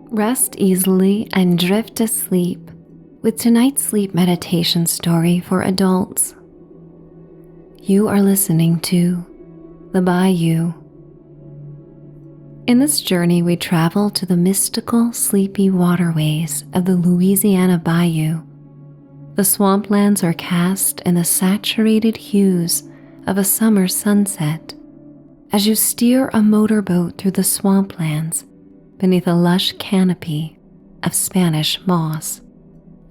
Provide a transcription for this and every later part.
Rest easily and drift to sleep with tonight's sleep meditation story for adults. You are listening to the Bayou. In this journey, we travel to the mystical, sleepy waterways of the Louisiana Bayou. The swamplands are cast in the saturated hues of a summer sunset as you steer a motorboat through the swamplands beneath a lush canopy of Spanish moss.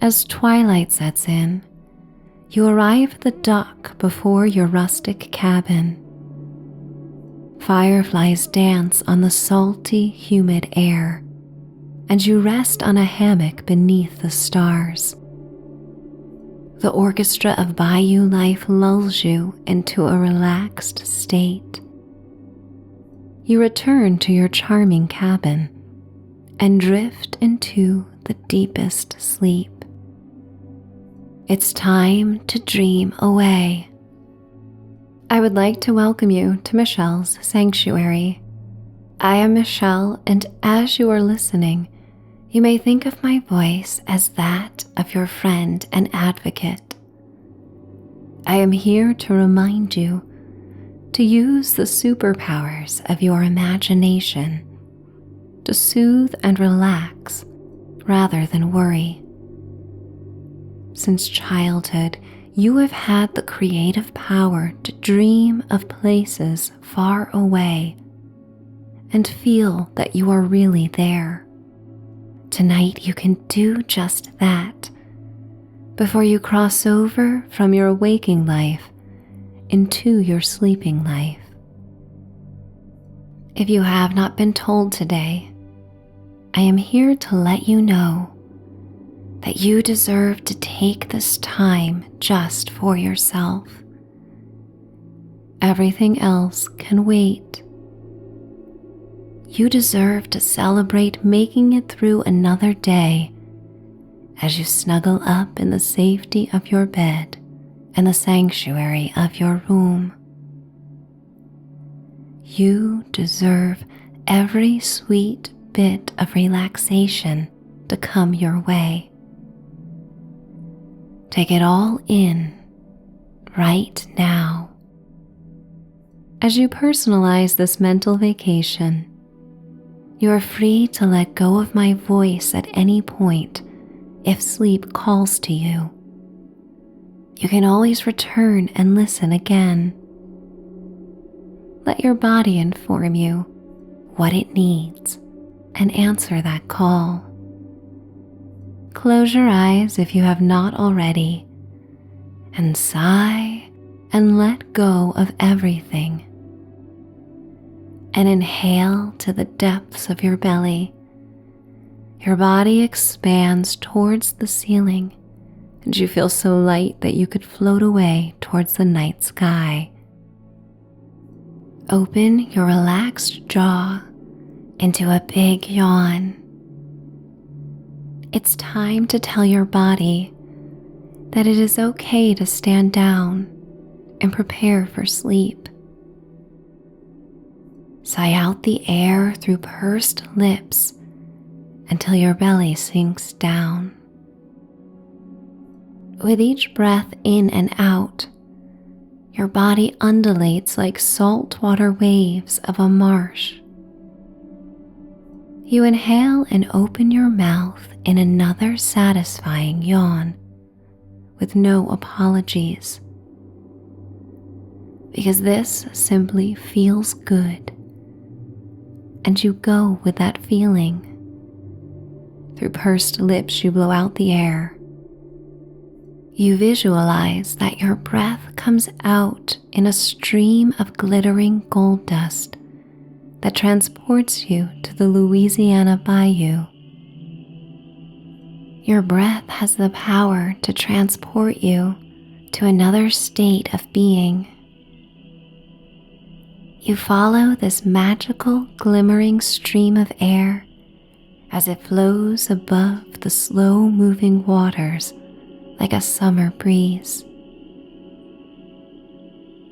As twilight sets in, you arrive at the dock before your rustic cabin. Fireflies dance on the salty, humid air, and you rest on a hammock beneath the stars. The orchestra of Bayou life lulls you into a relaxed state. You return to your charming cabin and drift into the deepest sleep. It's time to dream away. I would like to welcome you to Michelle's Sanctuary. I am Michelle, and as you are listening, you may think of my voice as that of your friend and advocate. I am here to remind you to use the superpowers of your imagination to soothe and relax rather than worry. Since childhood, you have had the creative power to dream of places far away and feel that you are really there. Tonight you can do just that before you cross over from your waking life into your sleeping life. If you have not been told today, I am here to let you know that you deserve to take this time just for yourself. Everything else can wait. You deserve to celebrate making it through another day as you snuggle up in the safety of your bed and the sanctuary of your room. You deserve every sweet bit of relaxation to come your way. Take it all in right now. As you personalize this mental vacation, you are free to let go of my voice at any point if sleep calls to you. You can always return and listen again. Let your body inform you what it needs and answer that call. Close your eyes if you have not already, and sigh and let go of everything. And inhale to the depths of your belly. Your body expands towards the ceiling, and you feel so light that you could float away towards the night sky. Open your relaxed jaw into a big yawn. It's time to tell your body that it is okay to stand down and prepare for sleep. Sigh out the air through pursed lips until your belly sinks down. With each breath in and out, your body undulates like saltwater waves of a marsh. You inhale and open your mouth in another satisfying yawn with no apologies, because this simply feels good, and you go with that feeling. Through pursed lips, you blow out the air. You visualize that your breath comes out in a stream of glittering gold dust that transports you to the Louisiana Bayou. Your breath has the power to transport you to another state of being. You follow this magical, glimmering stream of air as it flows above the slow-moving waters like a summer breeze.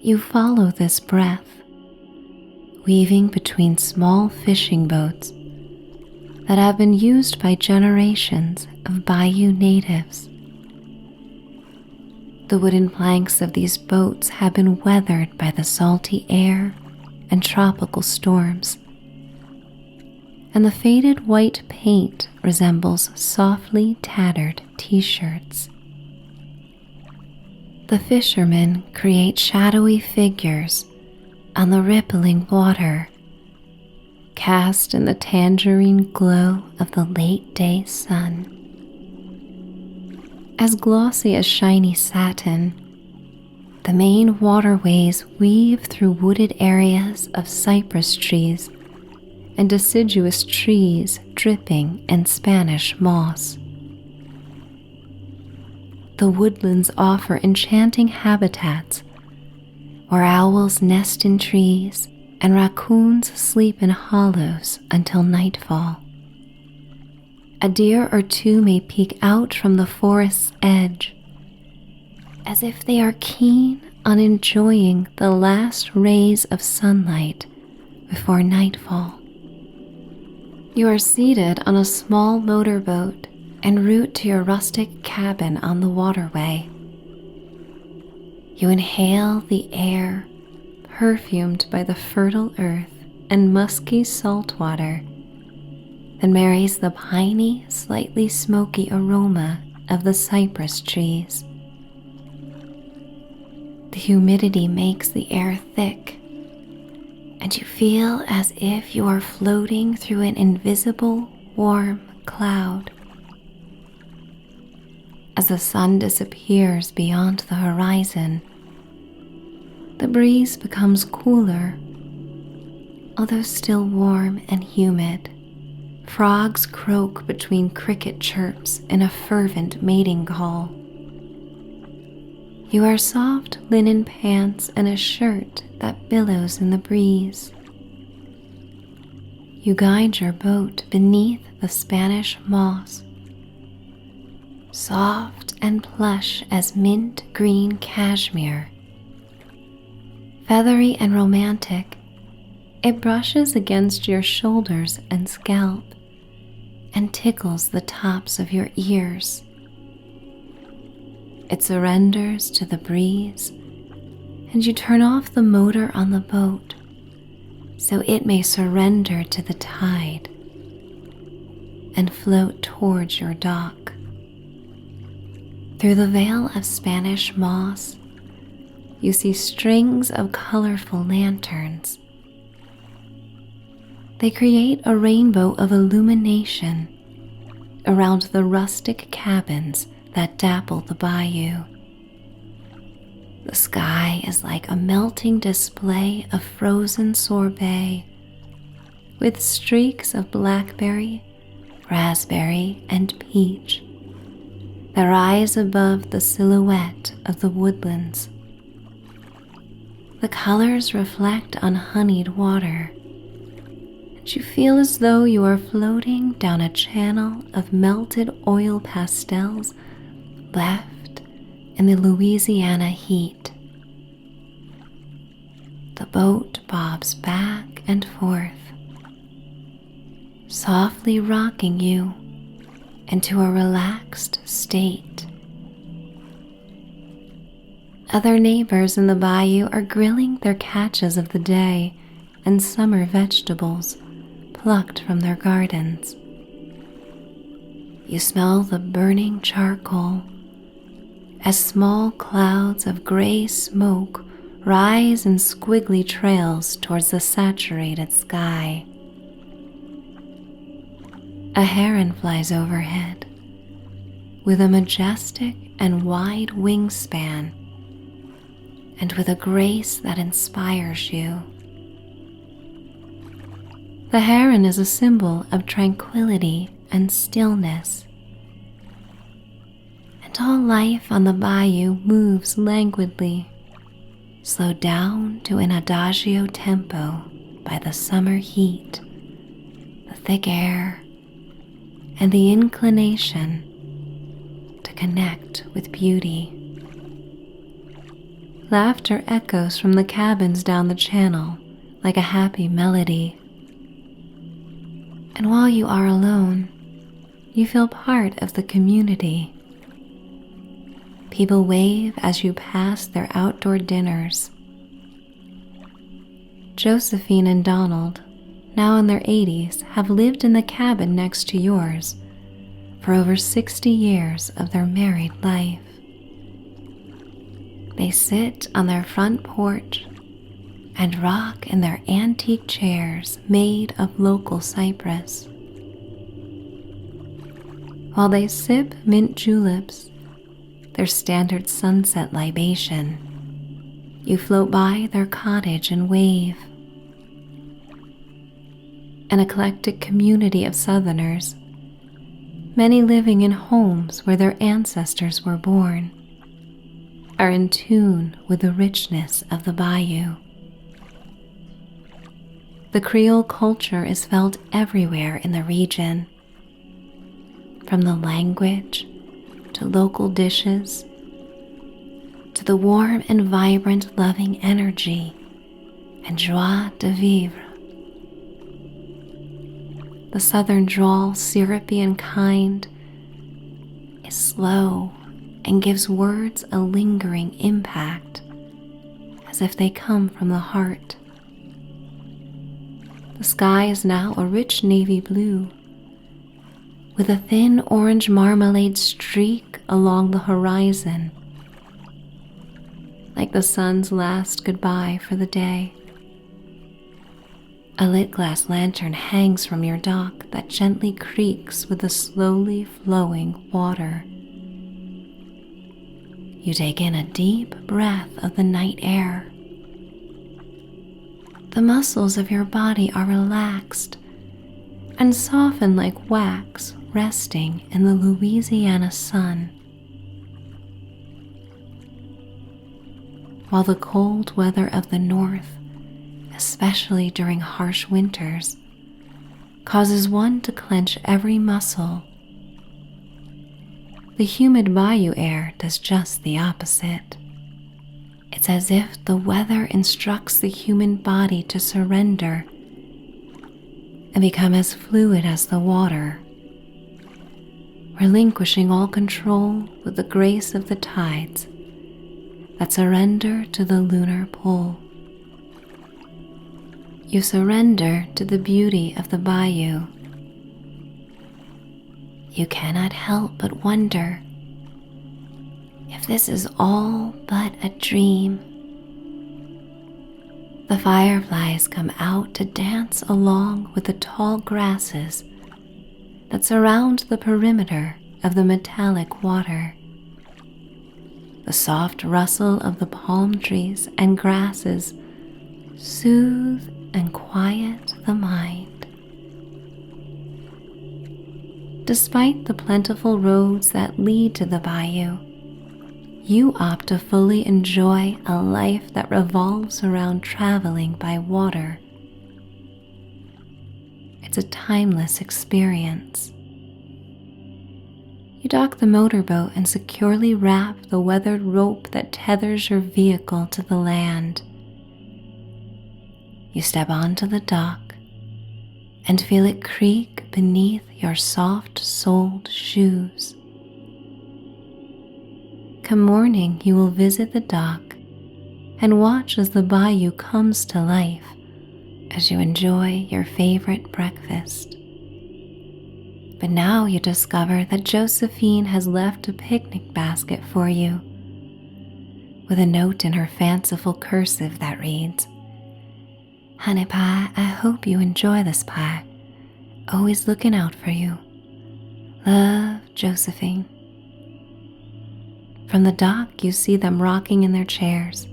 You follow this breath, weaving between small fishing boats that have been used by generations of Bayou natives. The wooden planks of these boats have been weathered by the salty air and tropical storms, and the faded white paint resembles softly tattered t-shirts. The fishermen create shadowy figures on the rippling water, cast in the tangerine glow of the late day sun. As glossy as shiny satin, the main waterways weave through wooded areas of cypress trees and deciduous trees dripping in Spanish moss. The woodlands offer enchanting habitats where owls nest in trees and raccoons sleep in hollows until nightfall. A deer or two may peek out from the forest's edge, as if they are keen on enjoying the last rays of sunlight before nightfall. You are seated on a small motorboat en route to your rustic cabin on the waterway. You inhale the air perfumed by the fertile earth and musky salt water that marries the piney, slightly smoky aroma of the cypress trees. The humidity makes the air thick, and you feel as if you are floating through an invisible, warm cloud. As the sun disappears beyond the horizon, the breeze becomes cooler, although still warm and humid. Frogs croak between cricket chirps in a fervent mating call. You wear soft linen pants and a shirt that billows in the breeze. You guide your boat beneath the Spanish moss, soft and plush as mint green cashmere. Feathery and romantic, it brushes against your shoulders and scalp and tickles the tops of your ears. It surrenders to the breeze, and you turn off the motor on the boat so it may surrender to the tide and float towards your dock. Through the veil of Spanish moss, you see strings of colorful lanterns. They create a rainbow of illumination around the rustic cabins that dapple the bayou. The sky is like a melting display of frozen sorbet, with streaks of blackberry, raspberry, and peach that rise above the silhouette of the woodlands. The colors reflect on honeyed water, and you feel as though you are floating down a channel of melted oil pastels left in the Louisiana heat. The boat bobs back and forth, softly rocking you into a relaxed state. Other neighbors in the bayou are grilling their catches of the day and summer vegetables plucked from their gardens. You smell the burning charcoal as small clouds of gray smoke rise in squiggly trails towards the saturated sky. A heron flies overhead with a majestic and wide wingspan and with a grace that inspires you. The heron is a symbol of tranquility and stillness, and all life on the bayou moves languidly, slowed down to an adagio tempo by the summer heat, the thick air, and the inclination to connect with beauty. Laughter echoes from the cabins down the channel like a happy melody. And while you are alone, you feel part of the community. People wave as you pass their outdoor dinners. Josephine and Donald, now in their 80s, have lived in the cabin next to yours for over 60 years of their married life. They sit on their front porch and rock in their antique chairs made of local cypress. While they sip mint juleps, their standard sunset libation, you float by their cottage and wave. An eclectic community of Southerners, many living in homes where their ancestors were born, are in tune with the richness of the Bayou. The Creole culture is felt everywhere in the region, from the language to local dishes to the warm and vibrant loving energy and joie de vivre. The southern drawl, syrupy and kind, is slow and gives words a lingering impact, as if they come from the heart. The sky is now a rich navy blue, with a thin orange marmalade streak along the horizon, like the sun's last goodbye for the day. A lit glass lantern hangs from your dock that gently creaks with the slowly flowing water. You take in a deep breath of the night air. The muscles of your body are relaxed and soften like wax resting in the Louisiana sun. While the cold weather of the north, especially during harsh winters, causes one to clench every muscle, the humid bayou air does just the opposite. It's as if the weather instructs the human body to surrender and become as fluid as the water, relinquishing all control with the grace of the tides that surrender to the lunar pull. You surrender to the beauty of the bayou. You cannot help but wonder if this is all but a dream. The fireflies come out to dance along with the tall grasses that surround the perimeter of the metallic water. The soft rustle of the palm trees and grasses soothe and quiet the mind. Despite the plentiful roads that lead to the bayou, you opt to fully enjoy a life that revolves around traveling by water. It's a timeless experience. You dock the motorboat and securely wrap the weathered rope that tethers your vehicle to the land. You step onto the dock and feel it creak beneath your soft-soled shoes. Come morning, you will visit the dock and watch as the bayou comes to life as you enjoy your favorite breakfast. But now you discover that Josephine has left a picnic basket for you, with a note in her fanciful cursive that reads, "Honey pie, I hope you enjoy this pie. Always looking out for you. Love, Josephine." From the dock, you see them rocking in their chairs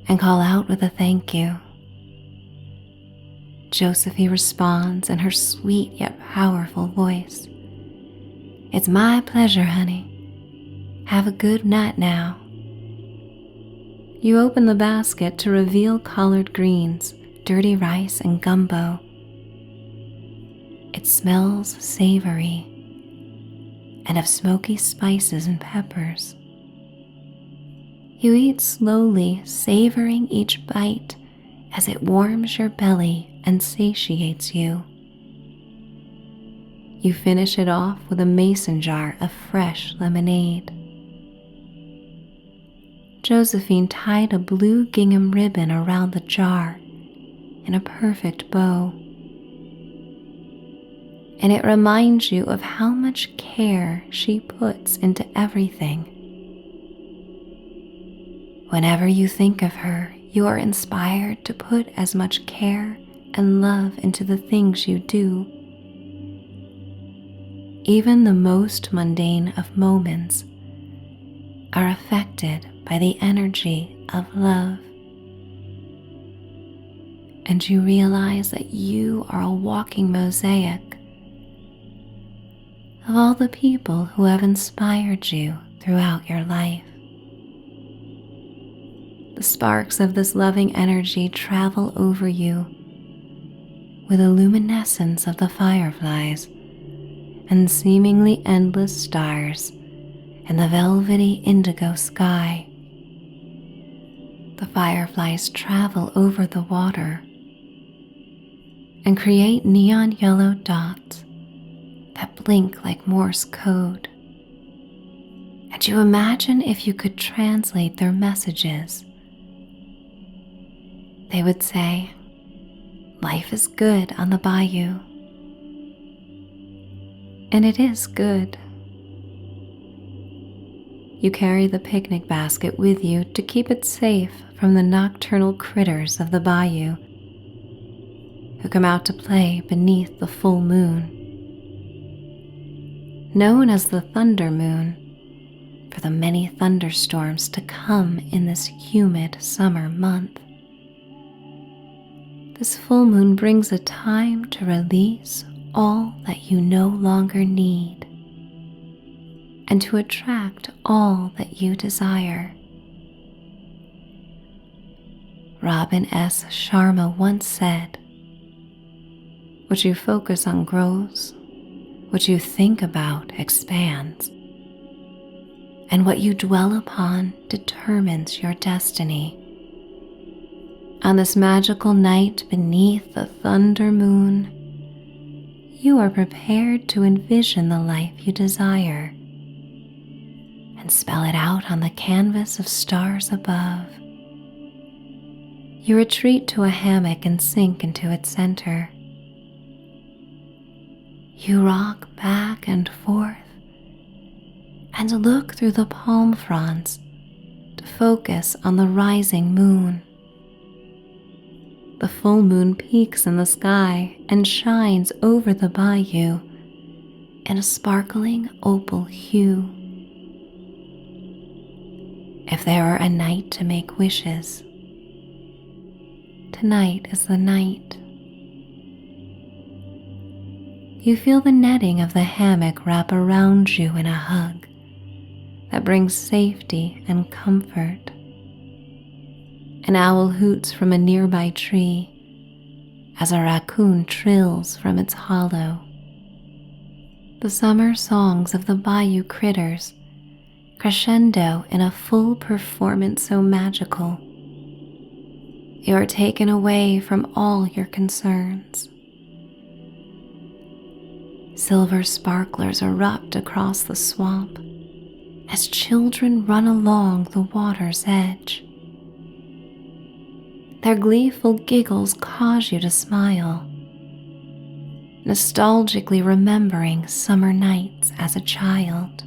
and call out with a thank you. Josephine responds in her sweet yet powerful voice. "It's my pleasure, honey. Have a good night now." You open the basket to reveal collard greens, dirty rice, and gumbo. It smells savory and of smoky spices and peppers. You eat slowly, savoring each bite as it warms your belly and satiates you. You finish it off with a mason jar of fresh lemonade. Josephine tied a blue gingham ribbon around the jar in a perfect bow, and it reminds you of how much care she puts into everything. Whenever you think of her, you are inspired to put as much care and love into the things you do. Even the most mundane of moments are affected by the energy of love. And you realize that you are a walking mosaic of all the people who have inspired you throughout your life. The sparks of this loving energy travel over you with the luminescence of the fireflies and seemingly endless stars in the velvety indigo sky. The fireflies travel over the water and create neon yellow dots that blink like Morse code. And you imagine if you could translate their messages. They would say, "Life is good on the bayou." And it is good. You carry the picnic basket with you to keep it safe from the nocturnal critters of the bayou who come out to play beneath the full moon, known as the thunder moon for the many thunderstorms to come in this humid summer month. This full moon brings a time to release all that you no longer need and to attract all that you desire. Robin S. Sharma once said, "What you focus on grows, what you think about expands, and what you dwell upon determines your destiny." On this magical night beneath the thunder moon, you are prepared to envision the life you desire and spell it out on the canvas of stars above. You retreat to a hammock and sink into its center. You rock back and forth and look through the palm fronds to focus on the rising moon. The full moon peaks in the sky and shines over the bayou in a sparkling opal hue. If there were a night to make wishes, tonight is the night. You feel the netting of the hammock wrap around you in a hug that brings safety and comfort. An owl hoots from a nearby tree as a raccoon trills from its hollow. The summer songs of the bayou critters crescendo in a full performance so magical. You are taken away from all your concerns. Silver sparklers erupt across the swamp as children run along the water's edge. Their gleeful giggles cause you to smile, nostalgically remembering summer nights as a child.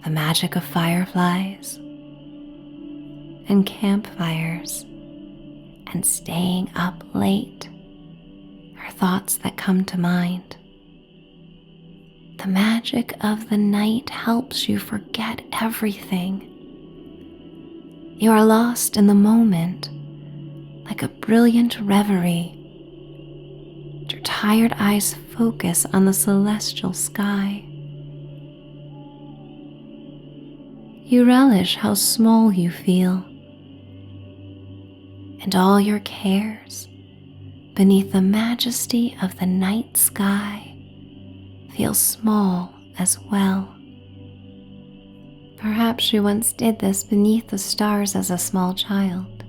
The magic of fireflies and campfires and staying up late are thoughts that come to mind. The magic of the night helps you forget everything. You are lost in the moment, like a brilliant reverie. Your tired eyes focus on the celestial sky. You relish how small you feel, and all your cares, beneath the majesty of the night sky, feel small as well. Perhaps you once did this beneath the stars as a small child.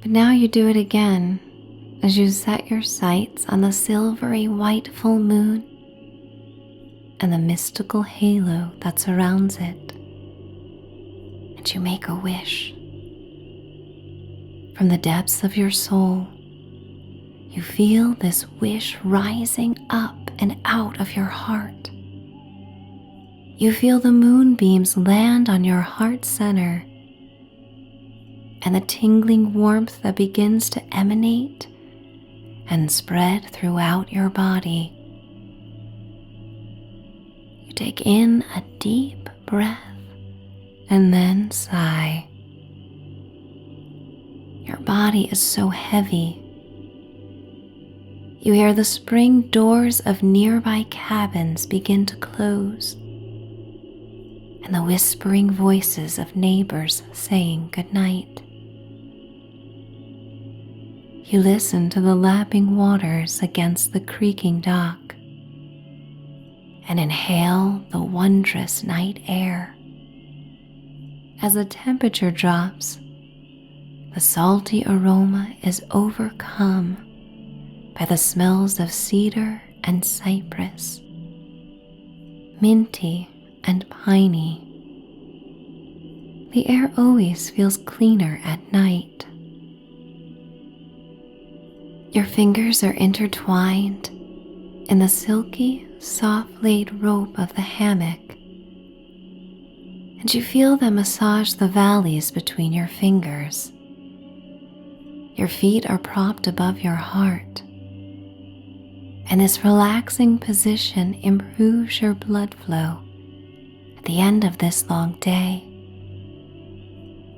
But now you do it again as you set your sights on the silvery white full moon and the mystical halo that surrounds it, and you make a wish. From the depths of your soul, you feel this wish rising up and out of your heart. You feel the moonbeams land on your heart center, and the tingling warmth that begins to emanate and spread throughout your body. You take in a deep breath and then sigh. Your body is so heavy. You hear the spring doors of nearby cabins begin to close, and the whispering voices of neighbors saying goodnight. You listen to the lapping waters against the creaking dock and inhale the wondrous night air. As the temperature drops, the salty aroma is overcome by the smells of cedar and cypress, minty and piney. The air always feels cleaner at night. Your fingers are intertwined in the silky, soft-laid rope of the hammock, and you feel them massage the valleys between your fingers. Your feet are propped above your heart, and this relaxing position improves your blood flow at the end of this long day.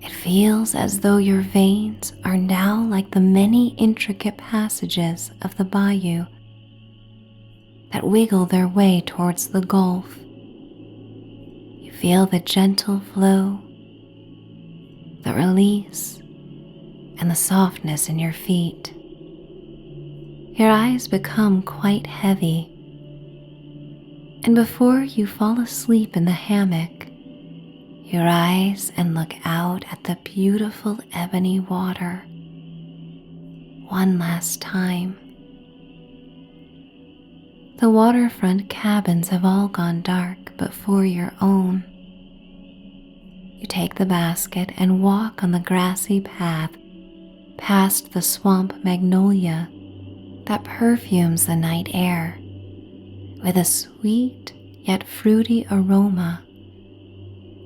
It feels as though your veins are now like the many intricate passages of the Bayou that wiggle their way towards the Gulf. You feel the gentle flow, the release, and the softness in your feet. Your eyes become quite heavy, and before you fall asleep in the hammock, you rise and look out at the beautiful ebony water one last time. The waterfront cabins have all gone dark but for your own. You take the basket and walk on the grassy path past the swamp magnolia that perfumes the night air with a sweet yet fruity aroma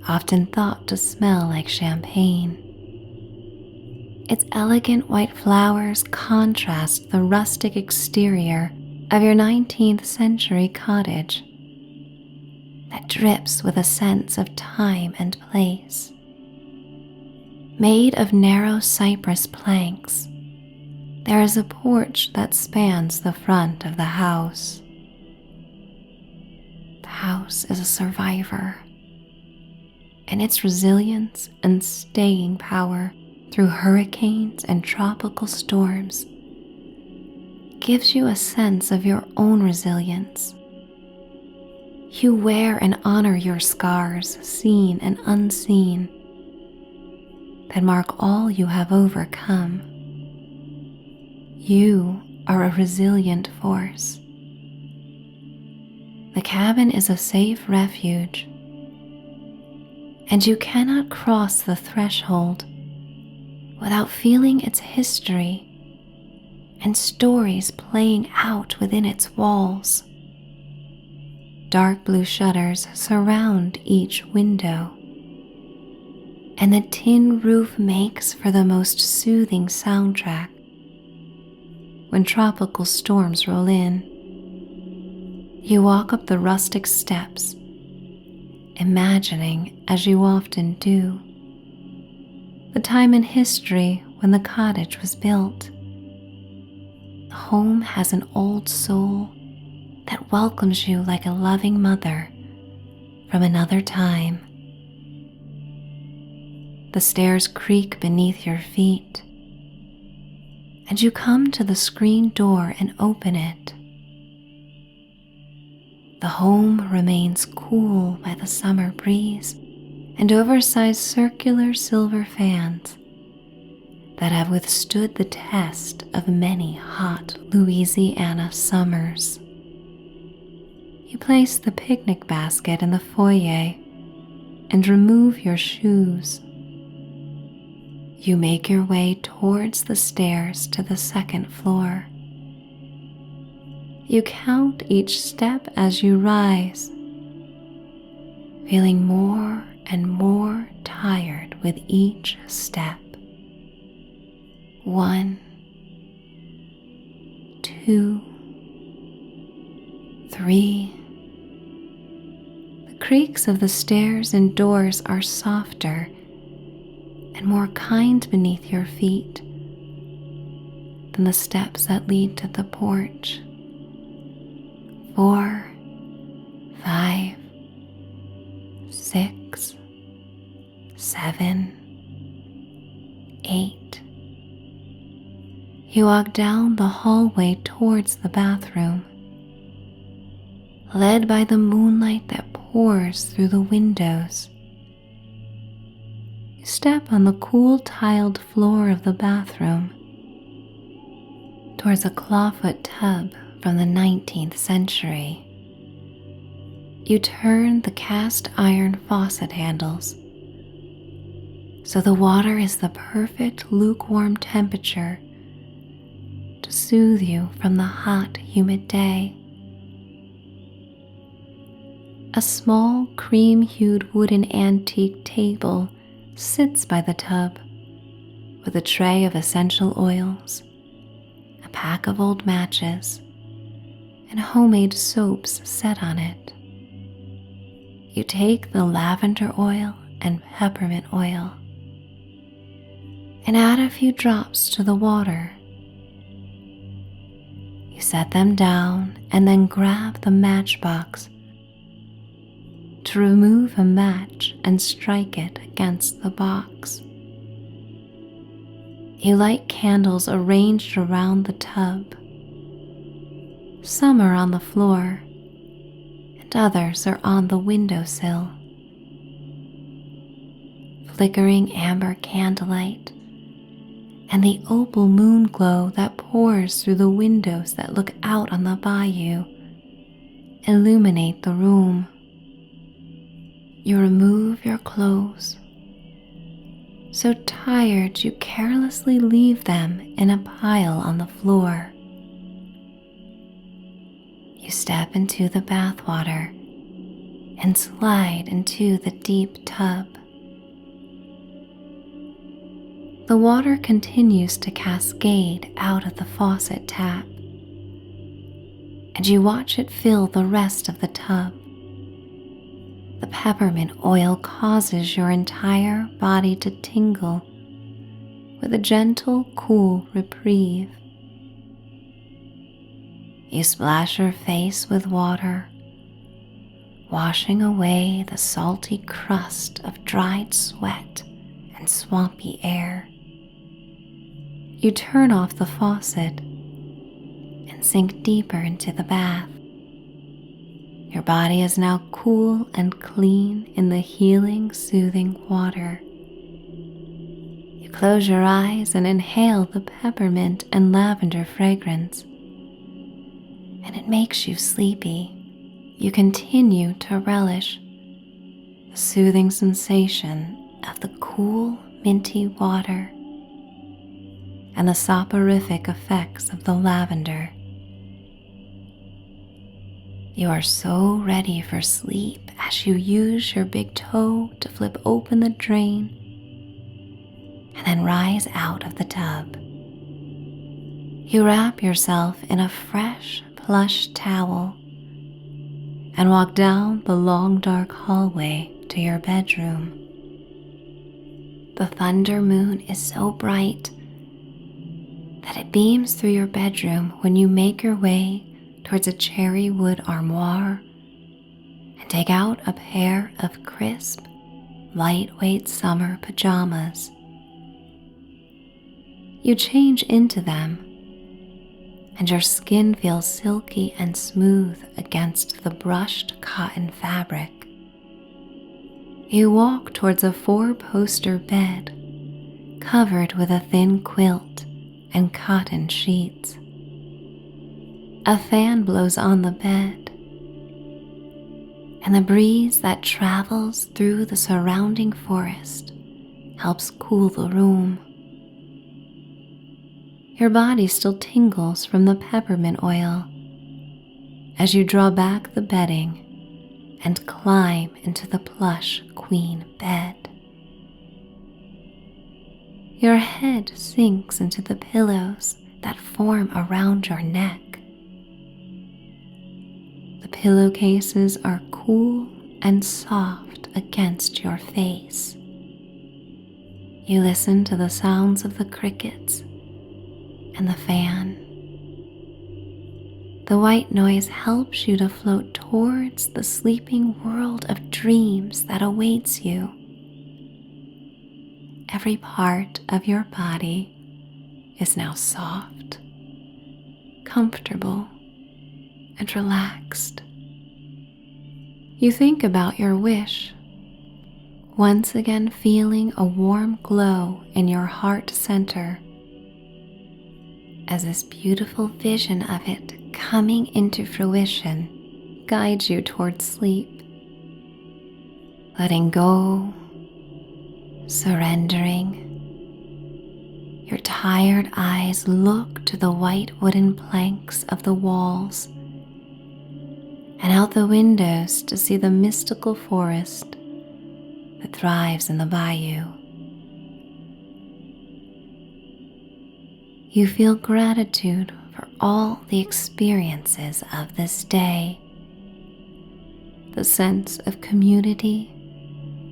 often thought to smell like champagne. Its elegant white flowers contrast the rustic exterior of your 19th century cottage that drips with a sense of time and place. Made of narrow cypress planks, there is a porch that spans the front of the house. The house is a survivor, and its resilience and staying power through hurricanes and tropical storms gives you a sense of your own resilience. You wear and honor your scars, seen and unseen, that mark all you have overcome. You are a resilient force. The cabin is a safe refuge, and you cannot cross the threshold without feeling its history and stories playing out within its walls. Dark blue shutters surround each window, and the tin roof makes for the most soothing soundtrack when tropical storms roll in. You walk up the rustic steps, imagining, as you often do, the time in history when the cottage was built. The home has an old soul that welcomes you like a loving mother from another time. The stairs creak beneath your feet, and you come to the screen door and open it. The home remains cool by the summer breeze and oversized circular silver fans that have withstood the test of many hot Louisiana summers. You place the picnic basket in the foyer and remove your shoes. You make your way towards the stairs to the second floor. You count each step as you rise, feeling more and more tired with each step. 1, 2, 3. The creaks of the stairs and doors are softer and more kind beneath your feet than the steps that lead to the porch. 4, 5, 6, 7, 8. You walk down the hallway towards the bathroom, led by the moonlight that pours through the windows. You step on the cool tiled floor of the bathroom towards a clawfoot tub from the 19th century. You turn the cast iron faucet handles so the water is the perfect lukewarm temperature to soothe you from the hot, humid day. A small cream-hued wooden antique table sits by the tub with a tray of essential oils, a pack of old matches, and homemade soaps set on it. You take the lavender oil and peppermint oil and add a few drops to the water. You set them down and then grab the matchbox to remove a match and strike it against the box. You light candles arranged around the tub. Some are on the floor and others are on the windowsill. Flickering amber candlelight and the opal moon glow that pours through the windows that look out on the bayou illuminate the room. You remove your clothes, so tired you carelessly leave them in a pile on the floor. You step into the bathwater and slide into the deep tub. The water continues to cascade out of the faucet tap, and you watch it fill the rest of the tub. The peppermint oil causes your entire body to tingle with a gentle, cool reprieve. You splash your face with water, washing away the salty crust of dried sweat and swampy air. You turn off the faucet and sink deeper into the bath. Your body is now cool and clean in the healing, soothing water. You close your eyes and inhale the peppermint and lavender fragrance, and it makes you sleepy. You continue to relish the soothing sensation of the cool, minty water and the soporific effects of the lavender. You are so ready for sleep as you use your big toe to flip open the drain and then rise out of the tub. You wrap yourself in a fresh, plush towel and walk down the long, dark hallway to your bedroom. The thunder moon is so bright that it beams through your bedroom when you make your way towards a cherry wood armoire and take out a pair of crisp, lightweight summer pajamas. You change into them, and your skin feels silky and smooth against the brushed cotton fabric. You walk towards a 4-poster bed covered with a thin quilt and cotton sheets. A fan blows on the bed, and the breeze that travels through the surrounding forest helps cool the room. Your body still tingles from the peppermint oil as you draw back the bedding and climb into the plush queen bed. Your head sinks into the pillows that form around your neck. The pillowcases are cool and soft against your face. You listen to the sounds of the crickets and the fan. The white noise helps you to float towards the sleeping world of dreams that awaits you. Every part of your body is now soft, comfortable, and relaxed. You think about your wish, once again feeling a warm glow in your heart center as this beautiful vision of it coming into fruition guides you towards sleep. Letting go, surrendering. Your tired eyes look to the white wooden planks of the walls and out the windows to see the mystical forest that thrives in the bayou. You feel gratitude for all the experiences of this day, the sense of community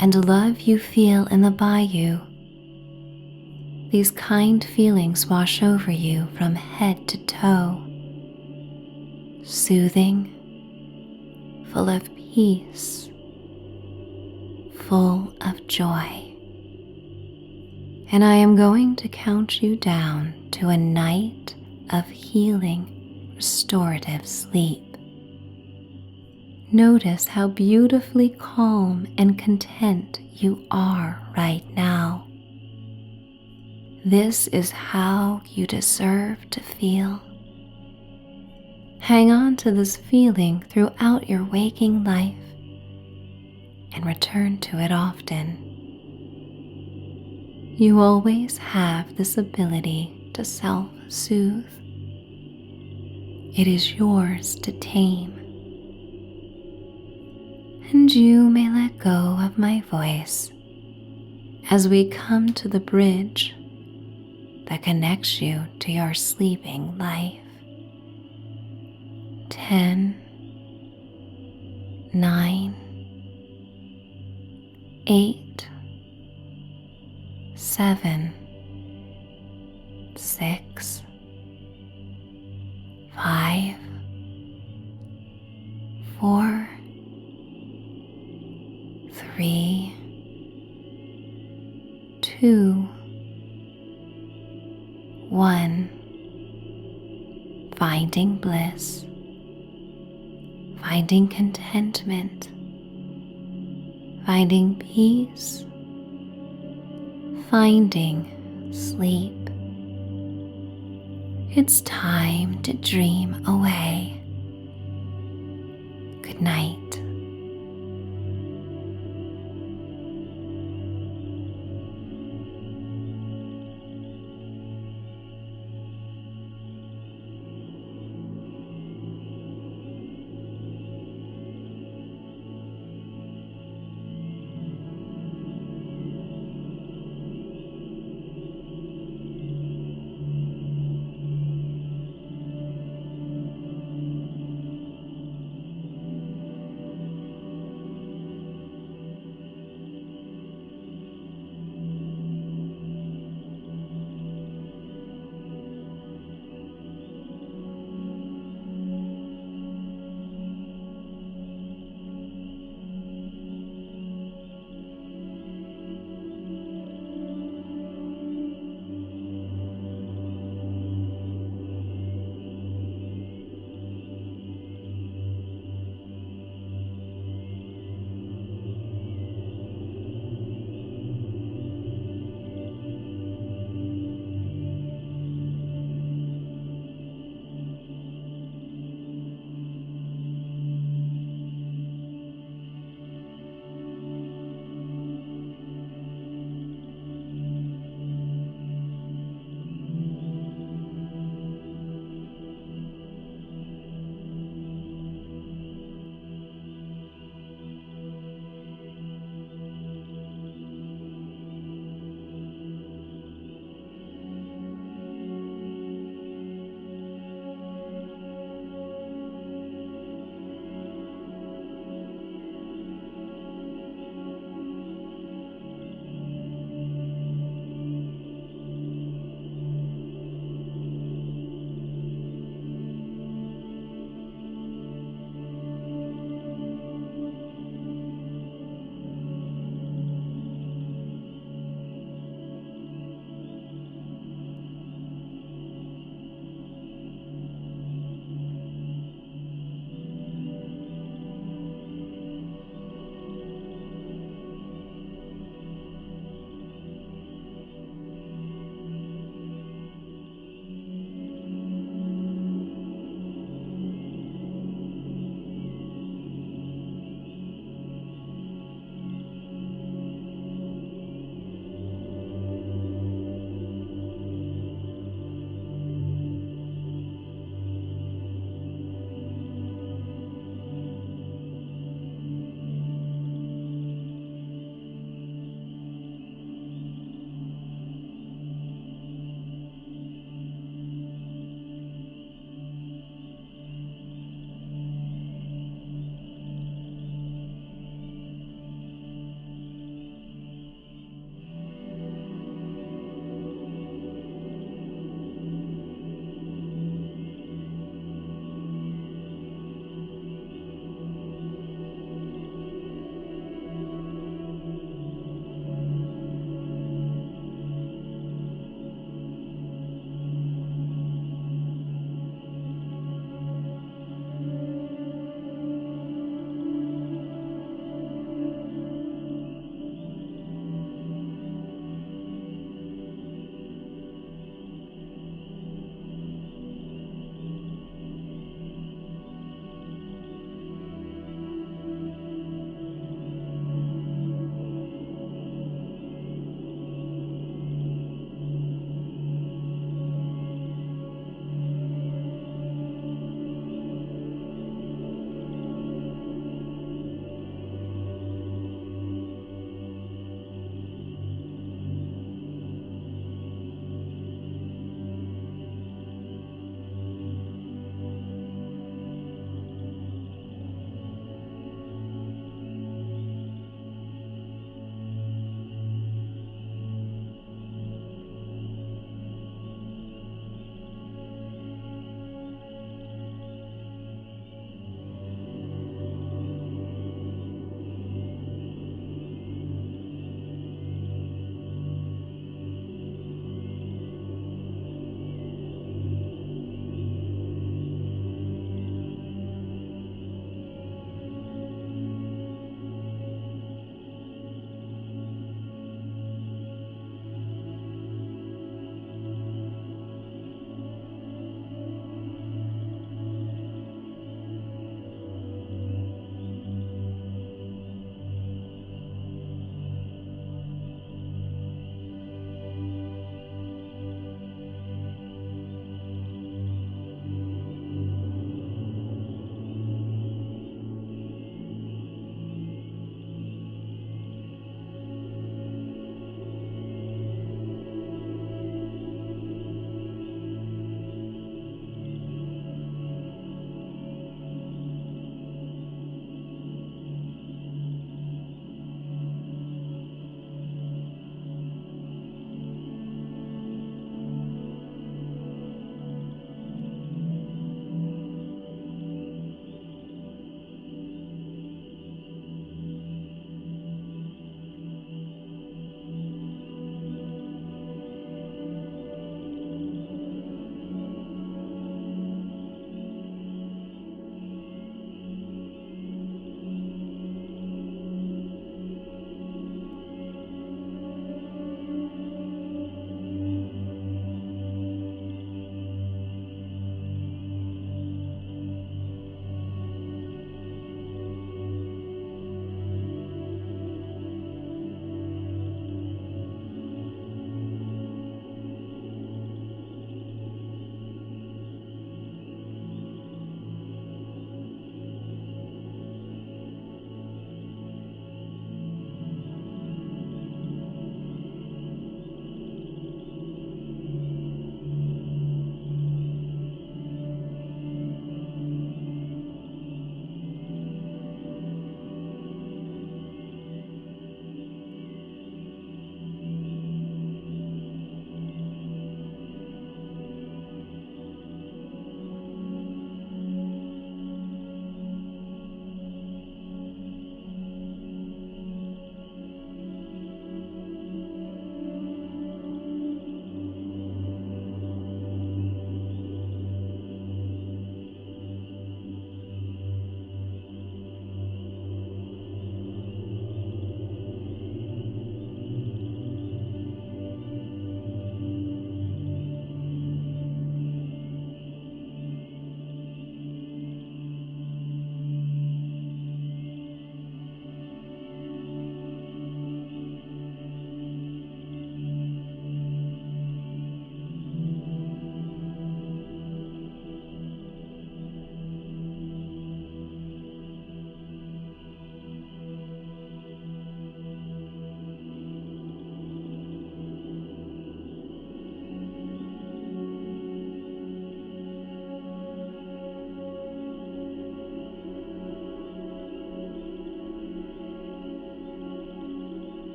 and love you feel in the bayou. These kind feelings wash over you from head to toe, soothing, full of peace, full of joy. And I am going to count you down to a night of healing, restorative sleep. Notice how beautifully calm and content you are right now. This is how you deserve to feel. Hang on to this feeling throughout your waking life and return to it often. You always have this ability to self-soothe. It is yours to tame. And you may let go of my voice as we come to the bridge that connects you to your sleeping life. 10, 9, 8, 7, 6, 5, 4, 3, 2, 1. Finding bliss, finding contentment, finding peace, finding sleep. It's time to dream away. Good night.